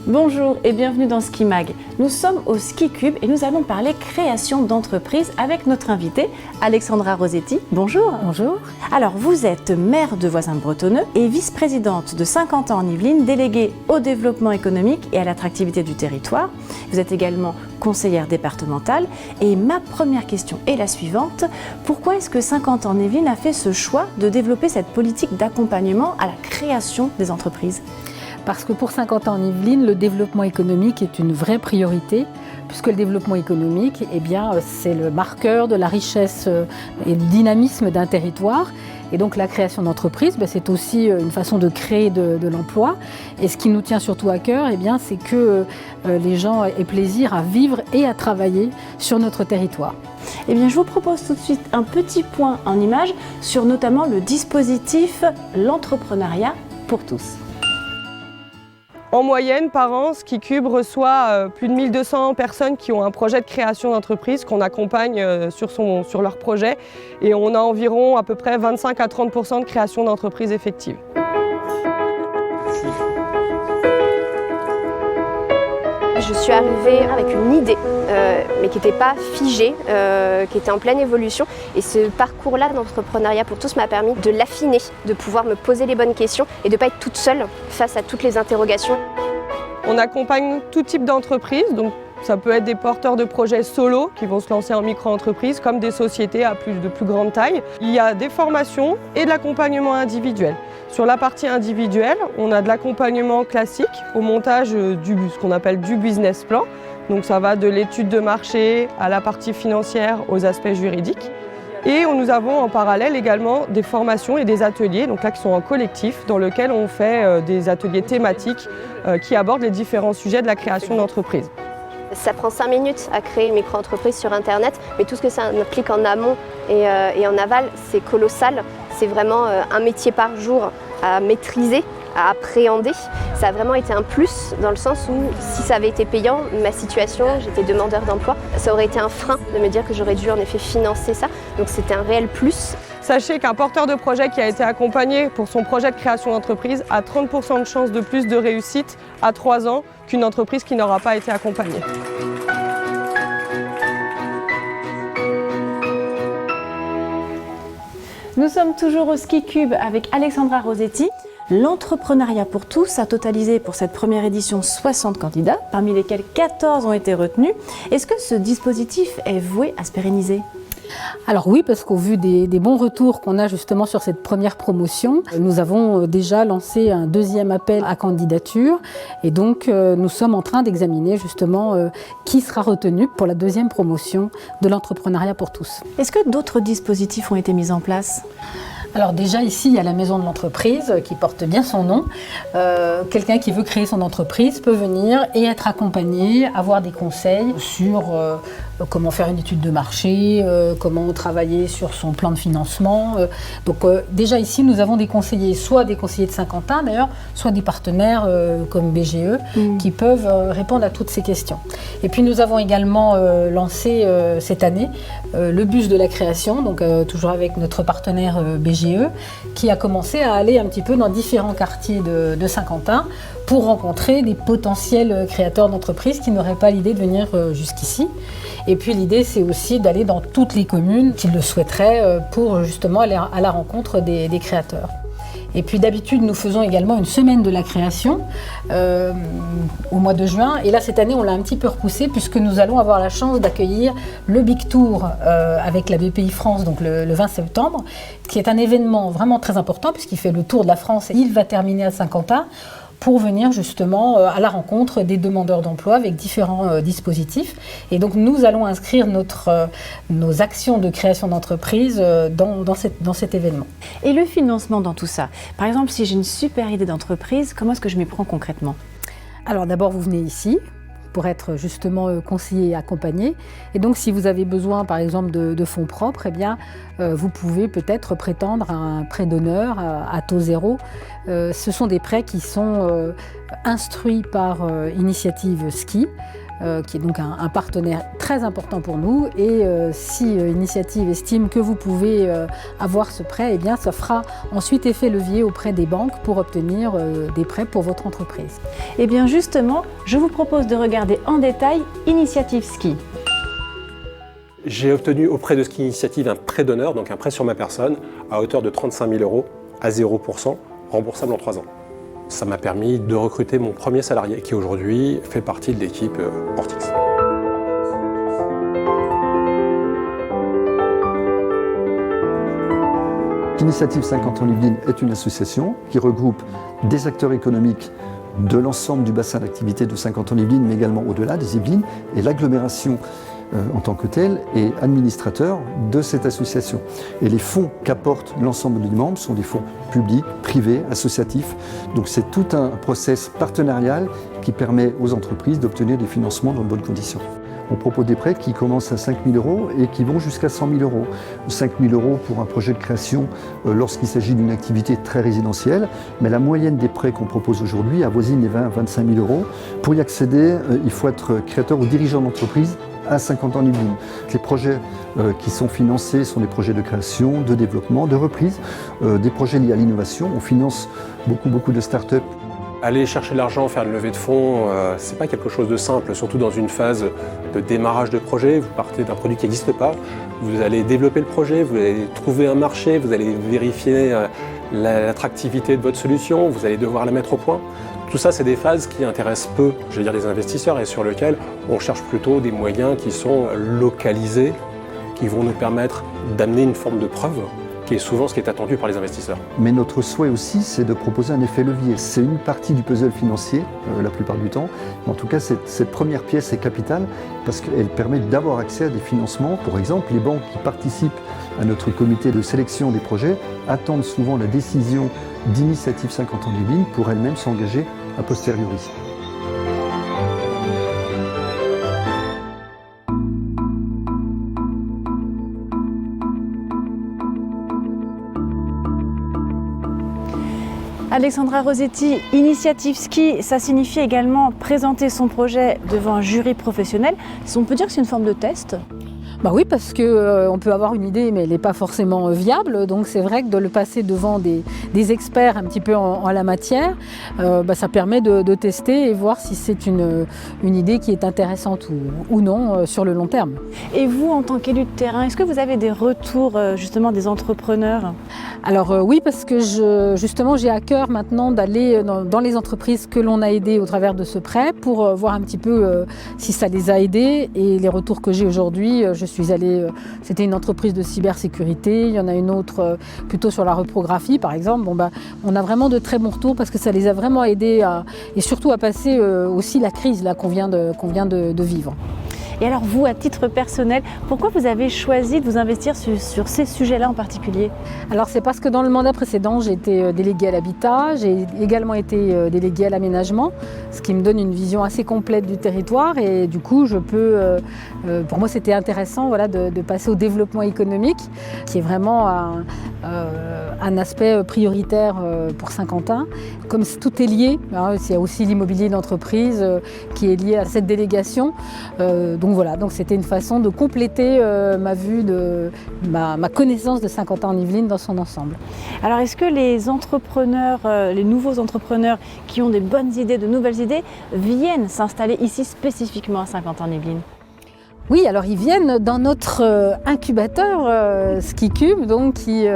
Bonjour et bienvenue dans Ski Mag. Nous sommes au Ski Cube et nous allons parler création d'entreprise avec notre invitée Alexandra Rosetti. Bonjour. Bonjour. Alors vous êtes maire de Voisins-le-Bretonneux et vice-présidente de Saint-Quentin en Yvelines, déléguée au développement économique et à l'attractivité du territoire. Vous êtes également conseillère départementale et ma première question est la suivante. Pourquoi est-ce que Saint-Quentin en Yvelines a fait ce choix de développer cette politique d'accompagnement à la création des entreprises ? Parce que pour Saint-Quentin en Yvelines, le développement économique est une vraie priorité, puisque le développement économique, c'est le marqueur de la richesse et du dynamisme d'un territoire. Et donc la création d'entreprises, c'est aussi une façon de créer de l'emploi. Et ce qui nous tient surtout à cœur, c'est que les gens aient plaisir à vivre et à travailler sur notre territoire. Je vous propose tout de suite un petit point en image sur notamment le dispositif L'entrepreneuriat pour tous. En moyenne, par an, Ski Cube reçoit plus de 1200 personnes qui ont un projet de création d'entreprise qu'on accompagne sur leur projet. Et on a environ à peu près 25 à 30% de création d'entreprise effective. Je suis arrivée avec une idée, mais qui n'était pas figée, qui était en pleine évolution. Et ce parcours-là d'entrepreneuriat pour tous m'a permis de l'affiner, de pouvoir me poser les bonnes questions et de ne pas être toute seule face à toutes les interrogations. On accompagne tout type d'entreprise, donc ça peut être des porteurs de projets solo qui vont se lancer en micro-entreprise, comme des sociétés de plus grande taille. Il y a des formations et de l'accompagnement individuel. Sur la partie individuelle, on a de l'accompagnement classique au montage ce qu'on appelle du business plan. Donc ça va de l'étude de marché à la partie financière aux aspects juridiques. Et nous avons en parallèle également des formations et des ateliers, donc là qui sont en collectif, dans lesquels on fait des ateliers thématiques qui abordent les différents sujets de la création d'entreprise. Ça prend 5 minutes à créer une micro-entreprise sur Internet, mais tout ce que ça implique en amont et en aval, c'est colossal. C'est vraiment un métier par jour à maîtriser, à appréhender. Ça a vraiment été un plus dans le sens où si ça avait été payant, ma situation, j'étais demandeur d'emploi, ça aurait été un frein de me dire que j'aurais dû en effet financer ça. Donc c'était un réel plus. Sachez qu'un porteur de projet qui a été accompagné pour son projet de création d'entreprise a 30% de chances de plus de réussite à 3 ans qu'une entreprise qui n'aura pas été accompagnée. Nous sommes toujours au Ski Cube avec Alexandra Rosetti. L'entrepreneuriat pour tous a totalisé pour cette première édition 60 candidats, parmi lesquels 14 ont été retenus. Est-ce que ce dispositif est voué à se pérenniser ? Alors oui, parce qu'au vu des bons retours qu'on a justement sur cette première promotion, nous avons déjà lancé un deuxième appel à candidature et donc nous sommes en train d'examiner justement qui sera retenu pour la deuxième promotion de l'entrepreneuriat pour tous. Est-ce que d'autres dispositifs ont été mis en place ? Alors déjà ici, il y a la maison de l'entreprise qui porte bien son nom. Quelqu'un qui veut créer son entreprise peut venir et être accompagné, avoir des conseils sur comment faire une étude de marché, comment travailler sur son plan de financement. Donc déjà ici, nous avons des conseillers, soit des conseillers de Saint-Quentin d'ailleurs, soit des partenaires comme BGE qui peuvent répondre à toutes ces questions. Et puis nous avons également lancé cette année le bus de la création, donc toujours avec notre partenaire BGE, qui a commencé à aller un petit peu dans différents quartiers de Saint-Quentin pour rencontrer des potentiels créateurs d'entreprises qui n'auraient pas l'idée de venir jusqu'ici. Et puis l'idée, c'est aussi d'aller dans toutes les communes qui le souhaiteraient pour justement aller à la rencontre des créateurs. Et puis d'habitude, nous faisons également une semaine de la création au mois de juin. Et là, cette année, on l'a un petit peu repoussé puisque nous allons avoir la chance d'accueillir le Big Tour avec la BPI France, donc le 20 septembre, qui est un événement vraiment très important puisqu'il fait le tour de la France et il va terminer à Saint-Quentin pour venir justement à la rencontre des demandeurs d'emploi avec différents dispositifs. Et donc nous allons inscrire nos actions de création d'entreprise dans cet événement. Et le financement dans tout ça ? Par exemple, si j'ai une super idée d'entreprise, comment est-ce que je m'y prends concrètement ? Alors d'abord, vous venez ici pour être justement conseillé et accompagné. Et donc, si vous avez besoin, par exemple, de fonds propres, vous pouvez peut-être prétendre à un prêt d'honneur à taux zéro. Ce sont des prêts qui sont instruits par Initiative Ski. qui est donc un partenaire très important pour nous. Et si Initiative estime que vous pouvez avoir ce prêt, eh bien, ça fera ensuite effet levier auprès des banques pour obtenir des prêts pour votre entreprise. Eh bien justement, je vous propose de regarder en détail Initiative Ski. J'ai obtenu auprès de Ski Initiative un prêt d'honneur, donc un prêt sur ma personne, à hauteur de 35 000 € à 0%, remboursable en 3 ans. Ça m'a permis de recruter mon premier salarié qui aujourd'hui fait partie de l'équipe Ortix. Initiative 50 ans Yvelines est une association qui regroupe des acteurs économiques de l'ensemble du bassin d'activité de 50 ans Yvelines, mais également au-delà des Yvelines, et l'agglomération en tant que telle est administrateur de cette association. Et les fonds qu'apportent l'ensemble des membres sont des fonds publics, privés, associatifs. Donc c'est tout un process partenarial qui permet aux entreprises d'obtenir des financements dans de bonnes conditions. On propose des prêts qui commencent à 5 000 € et qui vont jusqu'à 100 000 €. 5 000 € pour un projet de création lorsqu'il s'agit d'une activité très résidentielle, mais la moyenne des prêts qu'on propose aujourd'hui avoisine les 20 000 à 25 000 €. Pour y accéder, il faut être créateur ou dirigeant d'entreprise à 50 ans Yvelines. Les projets qui sont financés sont des projets de création, de développement, de reprise, des projets liés à l'innovation. On finance beaucoup de start-up. Aller chercher de l'argent, faire une levée de fonds, c'est pas quelque chose de simple, surtout dans une phase de démarrage de projet. Vous partez d'un produit qui n'existe pas, vous allez développer le projet, vous allez trouver un marché, vous allez vérifier l'attractivité de votre solution, vous allez devoir la mettre au point. Tout ça, c'est des phases qui intéressent peu, je veux dire, les investisseurs et sur lesquelles on cherche plutôt des moyens qui sont localisés, qui vont nous permettre d'amener une forme de preuve, qui est souvent ce qui est attendu par les investisseurs. Mais notre souhait aussi, c'est de proposer un effet levier. C'est une partie du puzzle financier, la plupart du temps. Mais en tout cas, cette première pièce est capitale parce qu'elle permet d'avoir accès à des financements. Par exemple, les banques qui participent à notre comité de sélection des projets attendent souvent la décision d'Initiative 50 ans Yvelines pour elles-mêmes s'engager a posteriori. Alexandra Rosetti, Initiative Ski, ça signifie également présenter son projet devant un jury professionnel. On peut dire que c'est une forme de test ? Bah oui, parce qu'on peut avoir une idée, mais elle n'est pas forcément viable. Donc c'est vrai que de le passer devant des experts un petit peu en la matière, ça permet de tester et voir si c'est une idée qui est intéressante ou non sur le long terme. Et vous, en tant qu'élu de terrain, est-ce que vous avez des retours justement des entrepreneurs ? Alors oui, parce que justement j'ai à cœur maintenant d'aller dans les entreprises que l'on a aidées au travers de ce prêt pour voir un petit peu si ça les a aidées. Et les retours que j'ai aujourd'hui, je suis allée, c'était une entreprise de cybersécurité, il y en a une autre plutôt sur la reprographie par exemple. On a vraiment de très bons retours parce que ça les a vraiment aidés et surtout à passer aussi la crise là, qu'on vient de vivre. Et alors vous, à titre personnel, pourquoi vous avez choisi de vous investir sur ces sujets-là en particulier ? Alors c'est parce que dans le mandat précédent, j'ai été déléguée à l'habitat, j'ai également été déléguée à l'aménagement, ce qui me donne une vision assez complète du territoire et du coup je peux, pour moi c'était intéressant de passer au développement économique, qui est vraiment un aspect prioritaire pour Saint-Quentin. Comme tout est lié, il y a aussi l'immobilier d'entreprise qui est lié à cette délégation. Donc c'était une façon de compléter ma vue, ma connaissance de Saint-Quentin en Yvelines dans son ensemble. Alors est-ce que les entrepreneurs, les nouveaux entrepreneurs qui ont des bonnes idées, de nouvelles idées, viennent s'installer ici spécifiquement à Saint-Quentin en Yvelines ? Oui, alors ils viennent dans notre incubateur SkiCube, donc qui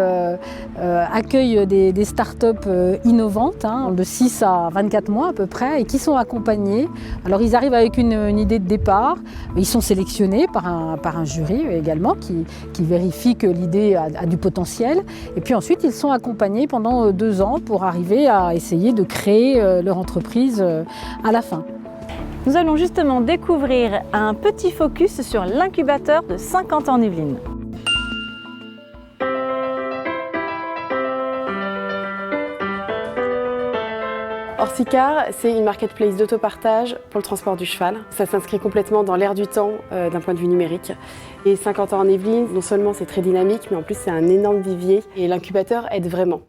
accueille des startups innovantes de 6 à 24 mois à peu près et qui sont accompagnés. Alors ils arrivent avec une idée de départ, ils sont sélectionnés par un jury également qui vérifie que l'idée a du potentiel et puis ensuite ils sont accompagnés pendant 2 ans pour arriver à essayer de créer leur entreprise à la fin. Nous allons justement découvrir un petit focus sur l'incubateur de Saint-Quentin en Yvelines. Orsicar, c'est une marketplace d'autopartage pour le transport du cheval. Ça s'inscrit complètement dans l'ère du temps d'un point de vue numérique. Et Saint-Quentin en Yvelines, non seulement c'est très dynamique, mais en plus c'est un énorme vivier et l'incubateur aide vraiment.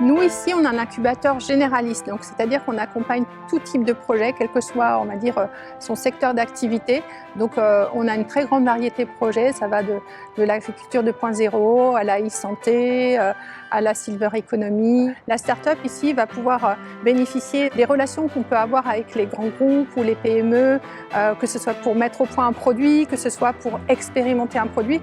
Nous, ici, on a un incubateur généraliste, donc c'est-à-dire qu'on accompagne tout type de projet, quel que soit, on va dire, son secteur d'activité. Donc, on a une très grande variété de projets. Ça va de l'agriculture 2.0 à la e-santé, à la silver economy. La start-up ici va pouvoir bénéficier des relations qu'on peut avoir avec les grands groupes ou les PME, que ce soit pour mettre au point un produit, que ce soit pour expérimenter un produit.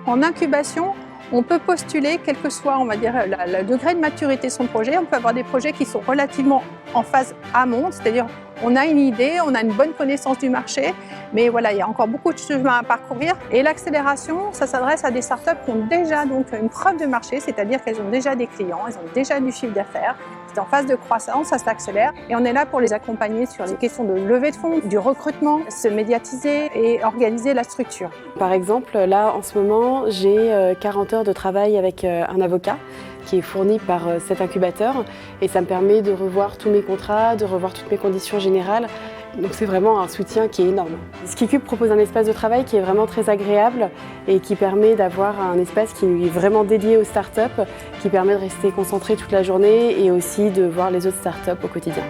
En incubation, on peut postuler, quel que soit, on va dire, le degré de maturité de son projet. On peut avoir des projets qui sont relativement en phase amont, c'est-à-dire on a une idée, on a une bonne connaissance du marché, mais voilà, il y a encore beaucoup de chemin à parcourir. Et l'accélération, ça s'adresse à des startups qui ont déjà donc une preuve de marché, c'est-à-dire qu'elles ont déjà des clients, elles ont déjà du chiffre d'affaires. C'est en phase de croissance, ça s'accélère et on est là pour les accompagner sur les questions de levée de fonds, du recrutement, se médiatiser et organiser la structure. Par exemple, là, en ce moment, j'ai 40 heures de travail avec un avocat qui est fourni par cet incubateur et ça me permet de revoir tous mes contrats, de revoir toutes mes conditions générales. Donc c'est vraiment un soutien qui est énorme. Skicube propose un espace de travail qui est vraiment très agréable et qui permet d'avoir un espace qui est vraiment dédié aux startups, qui permet de rester concentré toute la journée et aussi de voir les autres startups au quotidien.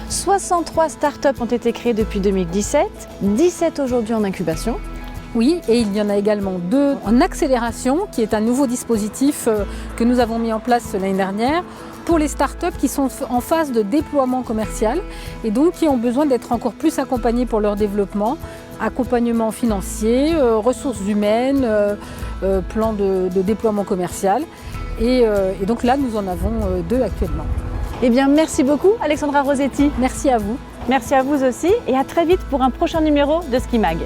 « 63 startups ont été créées depuis 2017, 17 aujourd'hui en incubation. Oui, et il y en a également 2 en accélération, qui est un nouveau dispositif que nous avons mis en place l'année dernière pour les startups qui sont en phase de déploiement commercial et donc qui ont besoin d'être encore plus accompagnées pour leur développement, accompagnement financier, ressources humaines, plan de déploiement commercial. Et donc là, nous en avons 2 actuellement. Eh bien, merci beaucoup Alexandra Rosetti. Merci à vous. Merci à vous aussi et à très vite pour un prochain numéro de Ski Mag.